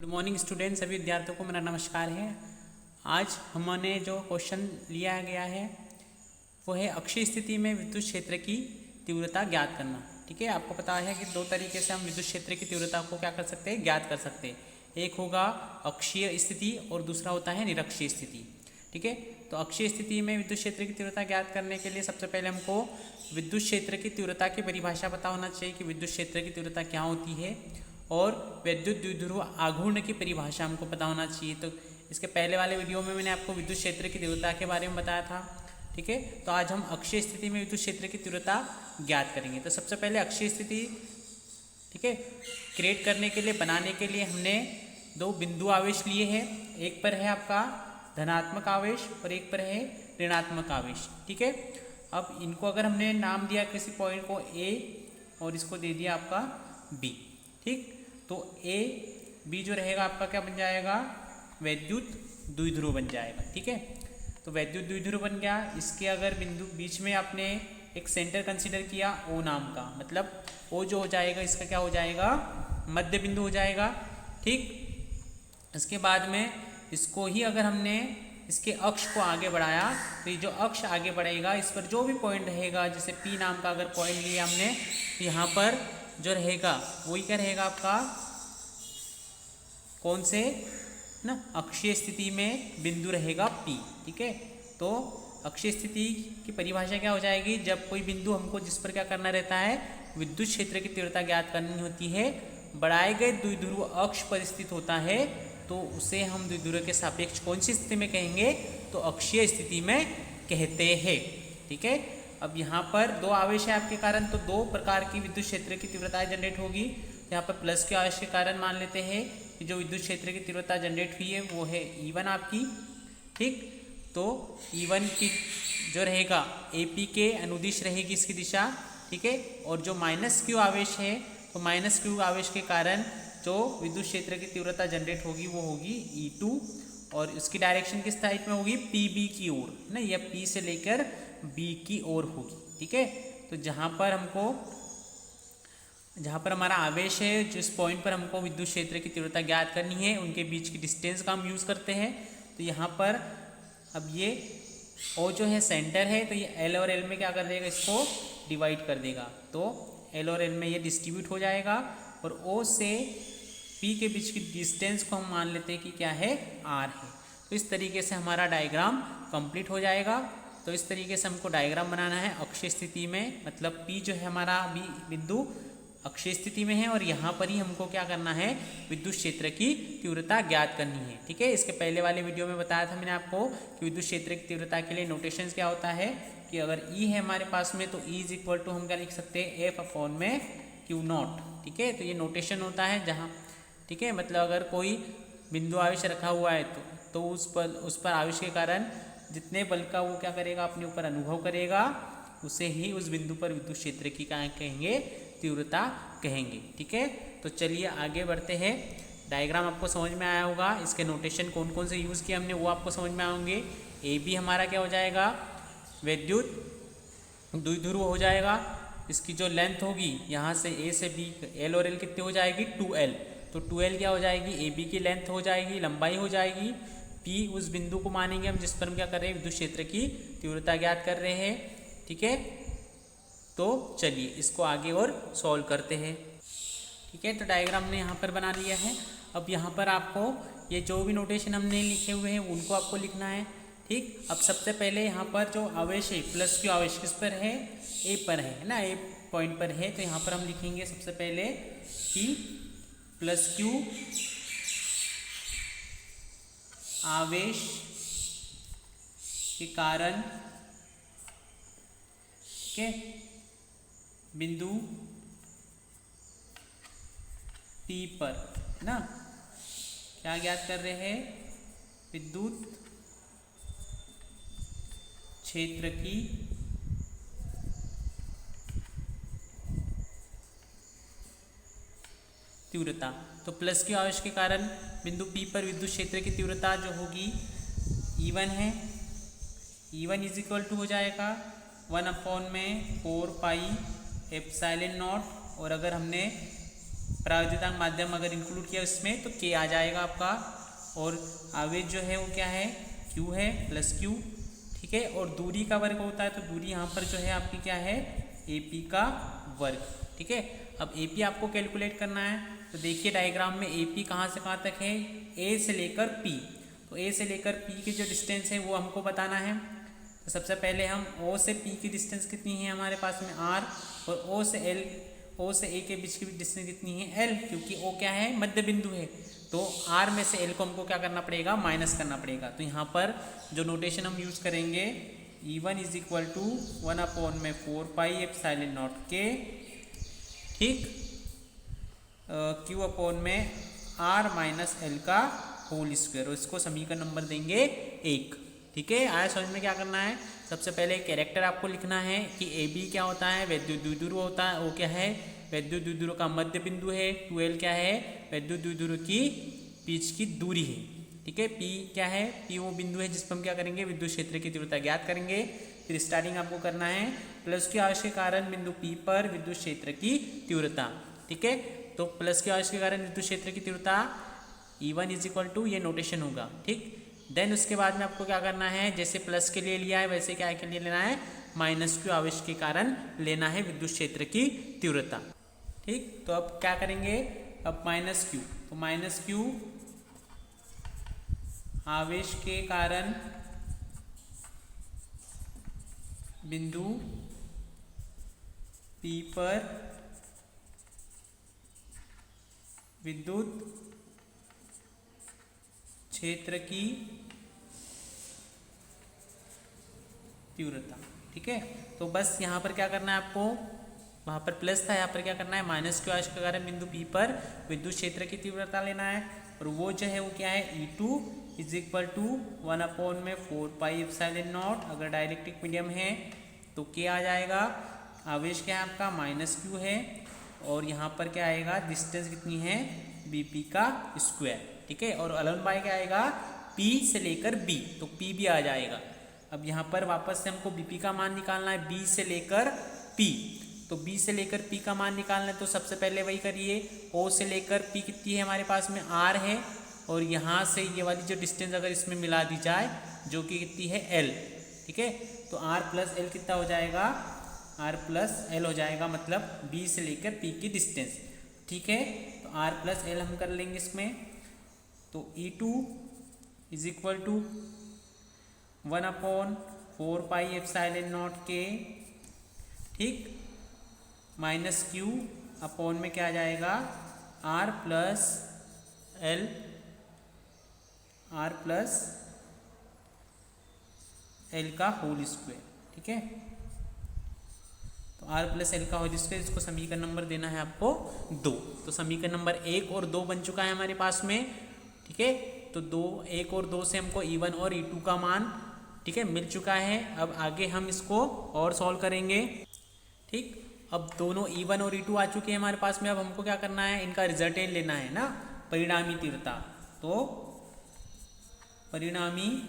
Good morning student, सभी विद्यार्थियों को मेरा नमस्कार है। आज हमने जो क्वेश्चन लिया गया है वो है अक्षीय स्थिति में विद्युत क्षेत्र की तीव्रता ज्ञात करना। ठीक है, आपको पता है कि दो तरीके से हम विद्युत क्षेत्र की तीव्रता को क्या कर सकते हैं, ज्ञात कर सकते हैं। एक होगा अक्षीय स्थिति और दूसरा होता है निरक्षीय स्थिति। ठीक है, तो अक्षीय स्थिति में विद्युत क्षेत्र की तीव्रता ज्ञात करने के लिए सबसे पहले हमको विद्युत क्षेत्र की तीव्रता की परिभाषा पता होना चाहिए कि विद्युत क्षेत्र की तीव्रता क्या होती है, और विद्युत द्विध्रुव आघूर्ण की परिभाषा हमको पता होना चाहिए। तो इसके पहले वाले वीडियो में मैंने आपको विद्युत क्षेत्र की तीव्रता के बारे में बताया था। ठीक है, तो आज हम अक्षीय स्थिति में विद्युत क्षेत्र की तीव्रता ज्ञात करेंगे। तो सबसे पहले अक्षीय स्थिति, ठीक है, क्रिएट करने के लिए, बनाने के लिए हमने दो बिंदु आवेश लिए हैं। एक पर है आपका धनात्मक आवेश और एक पर है ऋणात्मक आवेश। ठीक है, अब इनको अगर हमने नाम दिया किसी पॉइंट को ए और इसको दे दिया आपका बी, ठीक, तो ए बी जो रहेगा आपका क्या बन जाएगा, वैद्युत द्विध्रुव बन जाएगा। ठीक है, तो वैद्युत द्विध्रुव बन गया। इसके अगर बिंदु बीच में आपने एक सेंटर कंसीडर किया ओ नाम का, मतलब ओ जो हो जाएगा इसका क्या हो जाएगा, मध्य बिंदु हो जाएगा। ठीक, इसके बाद में इसको ही अगर हमने इसके अक्ष को आगे बढ़ाया तो ये जो अक्ष आगे बढ़ेगा इस पर जो भी पॉइंट रहेगा, जैसे पी नाम का अगर पॉइंट लिया हमने, तो यहाँ पर जो रहेगा वही क्या रहेगा आपका, कौन से ना, अक्षीय स्थिति में बिंदु रहेगा P। ठीक है, तो अक्षीय स्थिति की परिभाषा क्या हो जाएगी, जब कोई बिंदु हमको जिस पर क्या करना रहता है, विद्युत क्षेत्र की तीव्रता ज्ञात करनी होती है, बढ़ाए गए द्विध्रुव अक्ष पर स्थित होता है, तो उसे हम द्विध्रुव के सापेक्ष कौन सी स्थिति में कहेंगे, तो अक्षीय स्थिति में कहते हैं। ठीक है, अब यहाँ पर दो आवेश है आपके कारण, तो दो प्रकार की विद्युत क्षेत्र की तीव्रता जनरेट होगी। यहाँ पर प्लस के आवेश के कारण मान लेते हैं कि जो विद्युत क्षेत्र की तीव्रता जनरेट हुई है वो है E1 आपकी। ठीक, तो E1 की जो रहेगा AP के अनुदिश रहेगी इसकी दिशा। ठीक है, और जो माइनस क्यू आवेश है, तो माइनस क्यू आवेश के कारण जो विद्युत क्षेत्र की तीव्रता जनरेट होगी वो होगी E2, और इसकी डायरेक्शन किस टाइप में होगी, PB की ओर ना, या P से लेकर B की ओर होगी। ठीक है, तो जहाँ पर हमारा आवेश है, जिस पॉइंट पर हमको विद्युत क्षेत्र की तीव्रता ज्ञात करनी है, उनके बीच की डिस्टेंस का हम यूज़ करते हैं। तो यहाँ पर अब ये O जो है सेंटर है, तो ये L और L में क्या कर देगा, इसको डिवाइड कर देगा, तो L और L में ये डिस्ट्रीब्यूट हो जाएगा, और O से P के बीच की डिस्टेंस को हम मान लेते हैं कि क्या है, R है। तो इस तरीके से हमारा डायग्राम कंप्लीट हो जाएगा। तो इस तरीके से हमको डायग्राम बनाना है अक्षीय स्थिति में, मतलब P जो है हमारा बी बिंदु अक्षीय स्थिति में है, और यहाँ पर ही हमको क्या करना है, विद्युत क्षेत्र की तीव्रता ज्ञात करनी है। ठीक है, इसके पहले वाले वीडियो में बताया था मैंने आपको कि विद्युत क्षेत्र की तीव्रता के लिए नोटेशंस क्या होता है, कि अगर E है हमारे पास में, तो E इज इक्वल टू हम क्या लिख सकते हैं, F अपॉन में Q0। ठीक है, तो ये नोटेशन होता है जहाँ, ठीक है, मतलब अगर कोई बिंदु आवेश रखा हुआ है तो उस पर आवेश के कारण जितने बल का वो क्या करेगा, अपने ऊपर अनुभव करेगा, उसे ही उस बिंदु पर विद्युत क्षेत्र की क्या कहेंगे, तीव्रता कहेंगे। ठीक है, तो चलिए आगे बढ़ते हैं। डायग्राम आपको समझ में आया होगा, इसके नोटेशन कौन कौन से यूज़ किए हमने वो आपको समझ में आएंगे। ए बी हमारा क्या हो जाएगा, विद्युत द्विध्रुव हो जाएगा। इसकी जो लेंथ होगी यहाँ से ए से बी, एल और एल कितनी हो जाएगी, 2L, तो 2L क्या हो जाएगी, ए बी की लेंथ हो जाएगी, लंबाई हो जाएगी। P उस बिंदु को मानेंगे हम जिस पर हम क्या कर रहे हैं, विद्युत क्षेत्र की तीव्रता ज्ञात कर रहे हैं। ठीक है, तो चलिए इसको आगे और सॉल्व करते हैं। ठीक है, तो डायग्राम हमने यहाँ पर बना लिया है। अब यहाँ पर आपको ये जो भी नोटेशन हमने लिखे हुए हैं उनको आपको लिखना है। ठीक, अब सबसे पहले यहाँ पर जो आवेश है, प्लस क्यू आवेश किस पर है, ए पर है ना, ए पॉइंट पर है, तो यहाँ पर हम लिखेंगे सबसे पहले कि प्लस क्यू आवेश के कारण के बिंदु P पर ना क्या ज्ञात कर रहे हैं, विद्युत क्षेत्र की तीव्रता। तो प्लस के आवेश के कारण बिंदु P पर विद्युत क्षेत्र की तीव्रता जो होगी E1 है, E1 इज इक्वल टू हो जाएगा 1 अपॉन में 4 पाई एप्सिलॉन नॉट, और अगर हमने पराविद्युतांक माध्यम अगर इंक्लूड किया इसमें तो K आ जाएगा आपका। और आवेश जो है वो क्या है, Q है प्लस Q, ठीक है। और दूरी का वर्ग होता है तो दूरी यहाँ पर जो है आपकी क्या है, AP का वर्ग, ठीक है। अब AP आपको कैलकुलेट करना है, तो देखिए डायग्राम में AP कहाँ से कहाँ तक है, A से लेकर P। तो A से लेकर P की जो डिस्टेंस है वो हमको बताना है। तो सबसे पहले हम O से P की डिस्टेंस कितनी है हमारे पास में R, और O से A के बीच की डिस्टेंस कितनी है L, क्योंकि O क्या है, मध्य बिंदु है। तो R में से L को हमको क्या करना पड़ेगा, माइनस करना पड़ेगा। तो यहाँ पर जो नोटेशन हम यूज़ करेंगे, E1 is equal to 1/4πε0 K, ठीक, Q अपॉन में R माइनस L का होल स्क्वायर, और इसको समीकरण नंबर देंगे 1, ठीक है। आया समझ में क्या करना है। सबसे पहले कैरेक्टर आपको लिखना है कि AB क्या होता है, वैद्युत द्विध्रुव होता है, वो क्या है, वैद्युत द्विध्रुव का मध्य बिंदु है। 2L क्या है, वैद्युत द्विध्रुव की बीच की दूरी है, ठीक है। P क्या है, P वो बिंदु है जिस पर हम क्या करेंगे, विद्युत क्षेत्र की तीव्रता ज्ञात करेंगे। फिर स्टार्टिंग आपको करना है प्लस के आवेश के कारण बिंदु P पर विद्युत क्षेत्र की तीव्रता, ठीक है। तो प्लस के आवेश के कारण विद्युत क्षेत्र की तीव्रता E1 इज इक्वल टू, ये नोटेशन होगा, ठीक। देन उसके बाद में आपको क्या करना है, जैसे प्लस के लिए लिया है वैसे क्या के लिए लेना है, माइनस Q आवेश के कारण लेना है विद्युत क्षेत्र की तीव्रता, ठीक। तो अब क्या करेंगे, अब माइनस Q, तो माइनस Q आवेश के कारण बिंदु P पर विद्युत क्षेत्र की तीव्रता, ठीक है। तो बस यहाँ पर क्या करना है आपको, वहाँ पर प्लस था, यहाँ पर क्या करना है, माइनस Q आवेश के कारण बिंदु P पर विद्युत क्षेत्र की तीव्रता लेना है। और वो जो है वो क्या है, E2 इज इक्वल टू 1/4πε0। अगर डायरेक्ट्रिक मीडियम है तो K आ जाएगा, आवेश क्या है आपका, माइनस Q है, और यहाँ पर क्या आएगा, डिस्टेंस कितनी है, BP का स्क्वायर, ठीक है। और अलन बाय क्या आएगा, P से लेकर B, तो P भी आ जाएगा। अब यहाँ पर वापस से हमको BP का मान निकालना है, B से लेकर P, तो B से लेकर P का मान निकालना है। तो सबसे पहले वही करिए, O से लेकर P कितनी है हमारे पास में, R है, और यहाँ से ये वाली जो डिस्टेंस अगर इसमें मिला दी जाए जो कि कितनी है L, ठीक है। तो R प्लस L कितना हो जाएगा, R प्लस L हो जाएगा, मतलब B से लेकर P की डिस्टेंस, ठीक है। तो R प्लस L हम कर लेंगे इसमें। तो E2 is equal to 1/4πε0 K, ठीक, माइनस Q अपॉन में क्या आ जाएगा, R प्लस L का होल स्क्वायर, ठीक है। तो R प्लस L का होल स्क्वायर, इसको समीकरण नंबर देना है आपको 2। तो समीकरण नंबर 1 और 2 बन चुका है हमारे पास में, ठीक है। तो 1 और 2 से हमको E1 और E2 का मान, ठीक है, मिल चुका है। अब आगे हम इसको और सॉल्व करेंगे, ठीक। अब दोनों E1 और E2 आ चुके हैं हमारे पास में। अब हमको क्या करना है, इनका रिजल्टेंट लेना है ना, परिणामी तीव्रता। तो परिणामी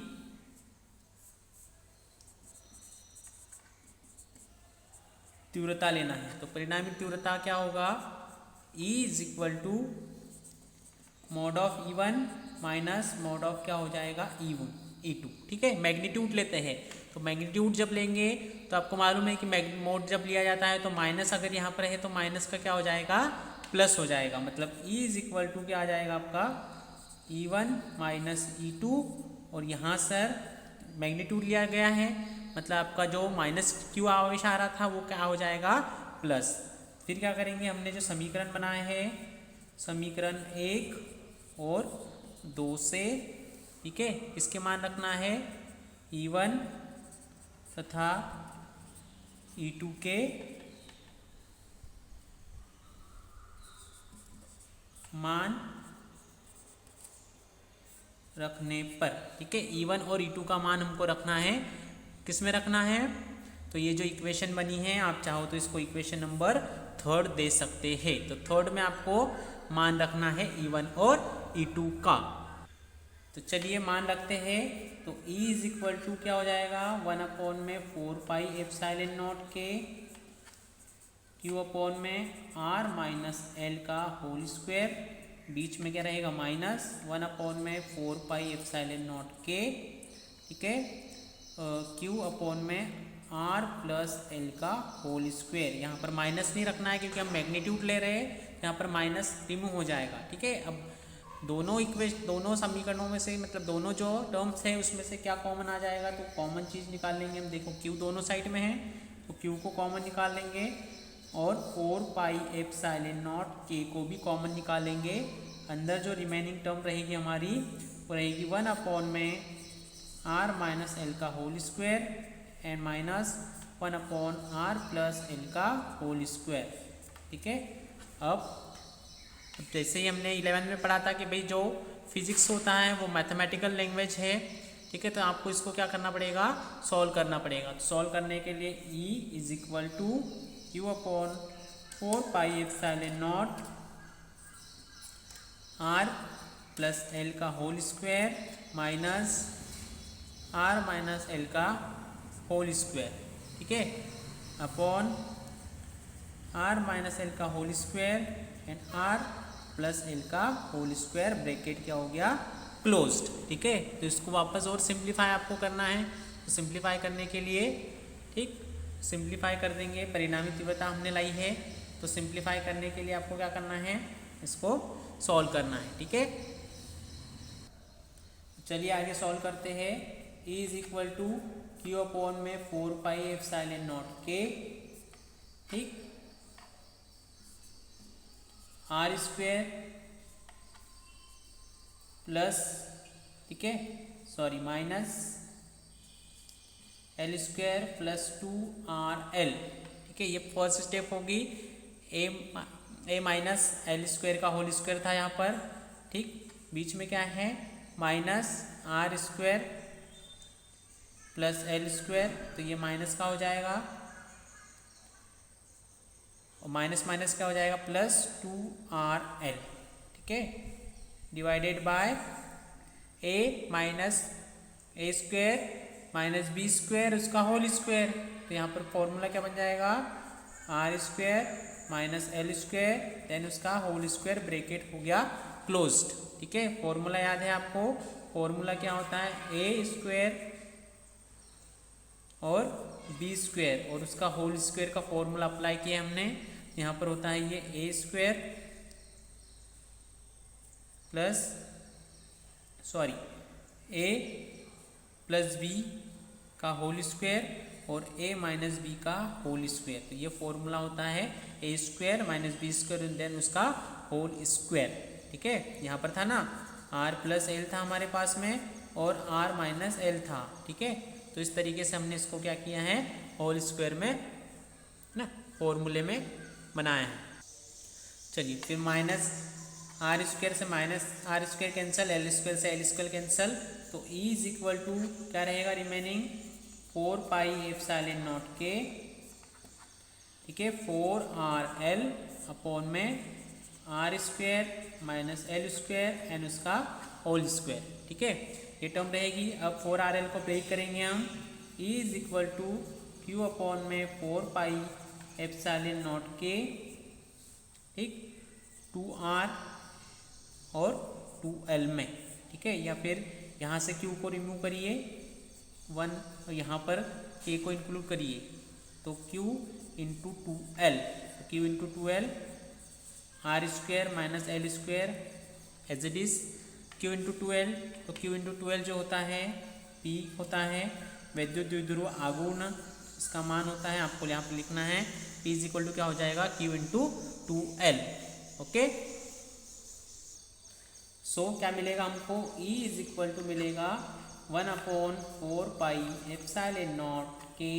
तीव्रता लेना है। तो परिणामी तीव्रता क्या होगा, E is equal to mod of E1 minus mod of क्या हो जाएगा, E2, ठीक है। मैग्नीट्यूड लेते हैं, तो मैग्नीट्यूड जब लेंगे तो आपको मालूम है कि मोड जब लिया जाता है तो माइनस अगर यहाँ पर है तो माइनस का क्या हो जाएगा, प्लस हो जाएगा। मतलब E इज इक्वल टू क्या आ जाएगा आपका, E1 माइनस E2, और यहाँ सर मैग्नीट्यूड लिया गया है, मतलब आपका जो माइनस Q आवेश आ रहा था वो क्या हो जाएगा, प्लस। फिर क्या करेंगे, हमने जो समीकरण बनाए हैं, समीकरण 1 और 2 से, ठीक है, इसके मान रखना है E1 तथा E2 के मान रखने पर, ठीक है। E1 और E2 का मान हमको रखना है, किस में रखना है, तो ये जो इक्वेशन बनी है, आप चाहो तो इसको इक्वेशन नंबर 3 दे सकते हैं। तो 3 में आपको मान रखना है E1 और E2 का। तो चलिए मान रखते हैं। तो E इज इक्वल टू क्या हो जाएगा, 1/4πε0 K, क्यू अपॉन में आर माइनस एल का होल स्क्वायर, बीच में क्या रहेगा माइनस 1 अपॉन में 4 पाई एप्सिलॉन नॉट के, ठीक है। क्यू अपॉन में आर प्लस एल का होल स्क्वायर, यहाँ पर माइनस नहीं रखना है क्योंकि हम मैग्नीट्यूड ले रहे हैं, यहाँ पर माइनस रिमूव हो जाएगा, ठीक है। अब दोनों समीकरणों में से मतलब दोनों जो टर्म्स हैं उसमें से क्या कॉमन आ जाएगा, तो कॉमन चीज़ निकाल लेंगे हम। देखो क्यू दोनों साइड में है तो क्यू को कॉमन निकाल लेंगे और 4 पाई एप्सिलॉन नॉट के को भी कॉमन निकालेंगे। अंदर जो रिमेनिंग टर्म रहेगी हमारी वो रहेगी 1 अपॉन में आर माइनस एल का whole square and minus 1 upon R plus L का होल स्क्वायर, ठीक है। अब जैसे ही हमने 11 में पढ़ा था कि भाई जो फिजिक्स होता है वो मैथमेटिकल लैंग्वेज है, ठीक है। तो आपको इसको क्या करना पड़ेगा, सॉल्व करना पड़ेगा। तो सॉल्व करने के लिए E is equal to Q upon 4 pi epsilon naught R plus L का whole square minus R minus L का होल स्क्वायर, ठीक है, अपॉन आर माइनस एल का whole square and R plus L का whole square, bracket क्या हो गया closed, ठीक है। तो इसको वापस और सिंप्लीफाई आपको करना है। तो सिंप्लीफाई करने के लिए, ठीक, सिंप्लीफाई कर देंगे, परिणामी तीव्रता हमने लाई है तो सिंप्लीफाई करने के लिए आपको क्या करना है, इसको सॉल्व करना है, ठीक है। चलिए आगे सॉल्व करते हैं। E is equal to Q upon में 4 पाई एप्सिलॉन नॉट के, ठीक, आर स्क्वायर प्लस, ठीक है, sorry minus L square plus 2RL, ठीक है। ये फर्स्ट स्टेप होगी। ए माइनस एल स्क्वायर का होल स्क्वायर था यहाँ पर, ठीक, बीच में क्या है minus R square plus L square, तो ये माइनस का हो जाएगा और माइनस माइनस क्या हो जाएगा प्लस 2RL, ठीक है, divided by A minus A square minus B square उसका होल स्क्वायर। तो यहाँ पर फॉर्मूला क्या बन जाएगा, R square minus L square then उसका होल स्क्वायर, ब्रैकेट हो गया क्लोज्ड, ठीक है। फॉर्मूला याद है आपको, फॉर्मूला क्या होता है ए स्क्वायर और बी स्क्वायर और उसका होल स्क्वायर का फॉर्मूला अप्लाई किया हमने। यहाँ पर होता है ये A square plus sorry A plus B का होल स्क्वायर और ए माइनस बी का होल स्क्वायर। तो ये फॉर्मूला होता है A square minus B square then उसका होल स्क्वायर, ठीक है। यहाँ पर था ना आर प्लस एल था हमारे पास में और आर माइनस एल था, ठीक है। तो इस तरीके से हमने इसको क्या किया है, होल स्क्वायर में ना फॉर्मूले में बनाया है। चलिए फिर माइनस आर स्क्वायर से minus R square cancel, L square से एल स्क्वायर कैंसिल, तो E इज इक्वल टू क्या रहेगा रिमेनिंग 4 पाई एप्सिलॉन नॉट के, ठीक है, 4RL अपॉन में R square minus L square and उसका होल स्क्वायर, ठीक है, ये टर्म रहेगी। अब 4RL को ब्रेक करेंगे हम। E is equal to Q upon में 4 पाई एप्सिलॉन नॉट के, ठीक, 2R और 2L में, ठीक है, या फिर यहाँ से Q को रिमूव करिए 1 और यहाँ पर K को इंक्लूड करिए तो Q इंटू 2L, तो Q into 2L R square minus L square as it is Q into 2L, तो Q इंटू 2L जो होता है P होता है वैद्युत द्विध्रुव आघूर्ण, इसका मान होता है आपको यहाँ पर लिखना है P इज इक्वल टू क्या हो जाएगा Q इंटू 2L, ओके। सो क्या मिलेगा हमको, E इज इक्वल टू मिलेगा 1 अपॉन 4 पाई एप्सिलॉन नॉट के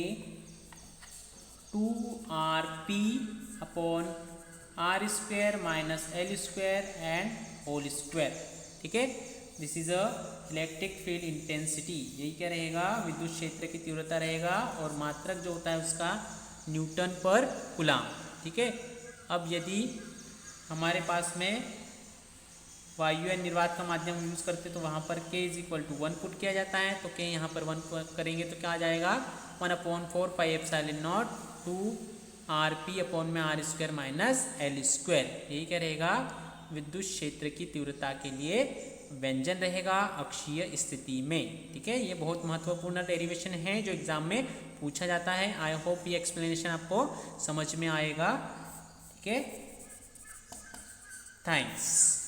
2RP upon R square minus L square and whole square, ठीक है। This is a electric field intensity, यही क्या रहेगा विद्युत क्षेत्र की तीव्रता रहेगा और मात्रक जो होता है उसका न्यूटन पर कूलम, ठीक है। अब यदि हमारे पास में वायु या निर्वात का माध्यम यूज करते तो वहाँ पर K is equal to 1 put किया जाता है, तो K यहाँ पर 1 करेंगे तो क्या आ जाएगा 1 upon 4 pi epsilon naught 2 R P upon में R square minus L square, यही क्या रहेगा विद्युत क्षेत्र की तीव्रता के लिए व्यंजन रहेगा अक्षीय स्थिति में। ठीक है, ये बहुत महत्वपूर्ण डेरिवेशन है जो एग्जाम में पूछा जाता है। आई होप ये एक्सप्लेनेशन आपको समझ में आएगा। ठीक है, थैंक्स।